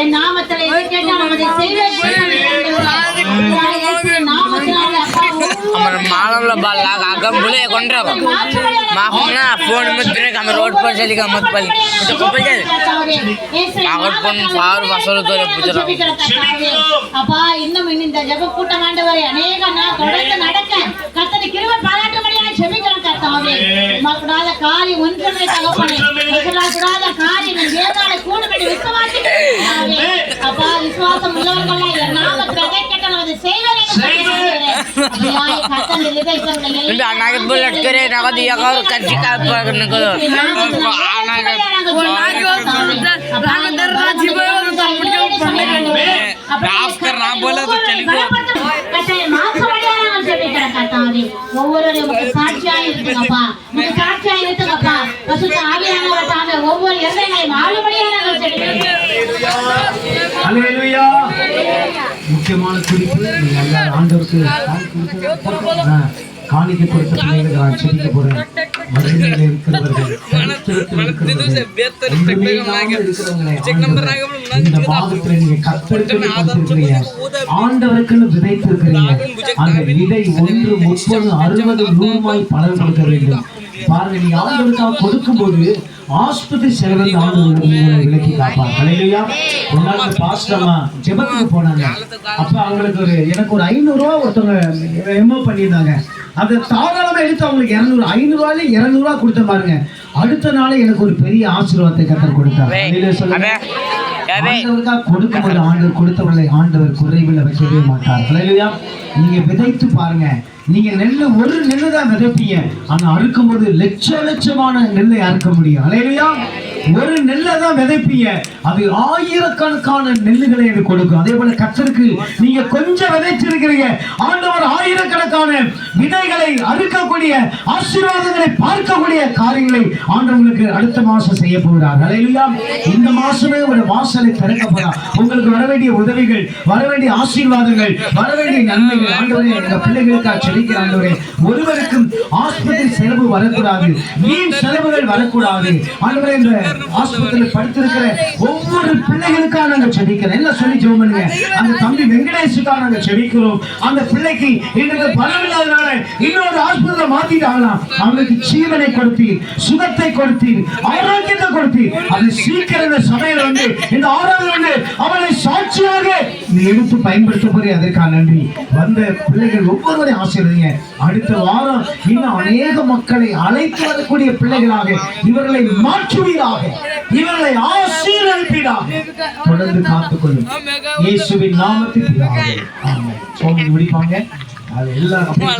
என் நாமத்தில் எதை கேட்டாலும் அதை செய்வேன். मालूम बाल आगम बोले कौन रहा माखूम ना फोन में तेरे काम रोड पर चली का मत पली तो कपल जाए आगर कौन फार वासर तो रे पूछ रहा அப்பா இன்னும் இந்த ஜெப கூட்டம் ஆண்டவரே अनेक நான் தொடர்ந்து நடக்க கர்த்தர் கிருபை பாராட்டும்படியாக ஜெபிக்கிறேன் கர்த்தாவே மக்களால காரியம் ஒன்றுமே தகப்பனே மக்களால காரியம் தேவனால கூடுபடி விசுவாசிக்கிறேன் அப்பா விசுவாசம் உள்ளவர்களே என் நாமத்தில் எதை கேட்டாலும் அதை செய்வேன் அப்படியே கர்த்தர் நிலைப்படுத்துங்க இந்த அநாகத் போல லட்கरे नागा दिया का और कच्ची का पर निकल अनागत राफ कर ना बोला तो चली गो कटे माफ पड़िया जबे कर करतावे ஒவ்வொரு சாட்சியா இருக்குங்கப்பா உங்க சாட்சியா இருக்குங்கப்பா பசுத்த ஆவியானவரான ஒவ்வொரு எல்லைகளை மாறுபடியா நாங்கள் ஜெபிக்கிறோம். ஹல்லேலூயா. முக்கியமான குறிப்பு நீங்க எல்லாரும் ஆண்டவருக்கு காணிக்கை கொடுத்த பிள்ளைகளை நான் செபிக்க போறேன். மகிமையில இருக்கிறவர்கள் இந்த பாகத்துல நீங்க கர்த்தருக்கு கொடுத்திருக்கிறீங்க, ஆண்டவருக்குன்னு விதைத்திருக்கிறீங்க. அந்த விதை 1 30 60 100 பலன் கொடுக்க வேண்டும். பாருங்க, நீங்க ஆண்டவருக்காக கொடுக்கும் போது ஆஸ்பத்திரி செலவு ஆண்டவர் விலக்கி காப்பார். ஹல்லேலூயா. ஒரு நாள் பாஸ்டர்மா ஜெபத்துக்கு போனாங்க. அப்ப அவங்களுக்கு எனக்கு ஒரு 500 ரூபா ஒருத்தவங்க எமோ பண்ணியிருந்தாங்க. அதை தாராளமா எடுத்து அவங்களுக்கு 200 500 ரூபாயில 200 ரூபா கொடுத்த பாருங்க. அடுத்த நாள் எனக்கு ஒரு பெரிய ஆசீர்வாதத்தை கர்த்தர் கொடுத்தார். ஆண்டவருக்காக கொடுக்கும்போது ஆண்டவர் கொடுத்தவர்களை ஆண்டவர் குறைவில் வைக்கவே மாட்டார். ஹல்லேலூயா. நீங்க விதைத்து பாருங்க. நீங்க நெல்லு ஒரு நெல்லு தான் விதைப்பீங்க, ஆனா அறுக்கும் போது லட்சமான நெல்லை அறுக்க முடியும். ஹல்லேலூயா. ஒரு நெல்லை தான் விதைப்பீங்க, அது ஆயிரக்கணக்கான நெல்லுகளை அது கொடுக்கும். அதே போல கர்த்தருக்கு நீங்க கொஞ்சம் விதைச்சிருக்கிறீங்க, ஆண்டவர் ஆயிரக்கணக்கான விதைகளை அறுக்கக்கூடிய ஆசீர்வாதங்களை பார்க்கக்கூடிய காரியங்களை ஆண்டவர்களுக்கு அடுத்த மாசம் செய்ய போகிறார். ஹல்லேலூயா. இந்த மாசமே ஒரு வாசலை திறக்க போறார். உங்களுக்கு வர வேண்டிய உதவிகள், வர வேண்டிய ஆசீர்வாதங்கள், வர வேண்டிய நன்மைகள் ஆண்டவரே எங்க பிள்ளைகளுக்காக ஆண்டவரே ஒருவருக்கும் ஆஸ்பத்திரி செலவு வரக்கூடாது, வீண் செலவுகள் வரக்கூடாது. ஆண்டவரே இந்த ஆஸ்பத்திரியில் படுத்திருக்கிற ஒவ்வொரு பிள்ளைகளுக்காக நாங்கள் செபிக்கிறோம். என்ன சொல்லி ஜெபம் பண்ணுங்க. அந்த தம்பி வெங்கடேஷுக்காக நாங்கள் செபிக்கிறோம். அந்த பிள்ளைக்கு இன்னைக்கு பலம் இல்லாதனால இன்னொரு ஆஸ்பத்திரியில் மாத்திட்டாங்களாம். அவங்களுக்கு ஜீவனை கொடுத்தீர், சுகத்தை கொடுத்தீர், ஆரோக்கியத்தை கொடுத்தீர். அது சீக்கிரம் இந்த சபையில் வந்து இந்த ஆராதனை வந்து அவனை சாட்சியாக நீ எடுத்து பயன்படுத்த போறீ. அதற்காக நன்றி. வந்த பிள்ளைகள் ஒவ்வொருவரையும் ஆசீர்வதிங்க. அடுத்த வாரம் இன்னும் அநேக மக்களை அழைத்து வரக்கூடிய பிள்ளைகளாக இவர்களை மாற்றுவீராக, இவர்களை ஆசீர்வதிப்பீராக. தொடர்ந்து காத்துக்கொள்ளும் இயேசுவின் நாமத்தில் பிதாவே. ஆமென். சோமி முடிப்பாங்க. அது எல்லாம் அப்படியே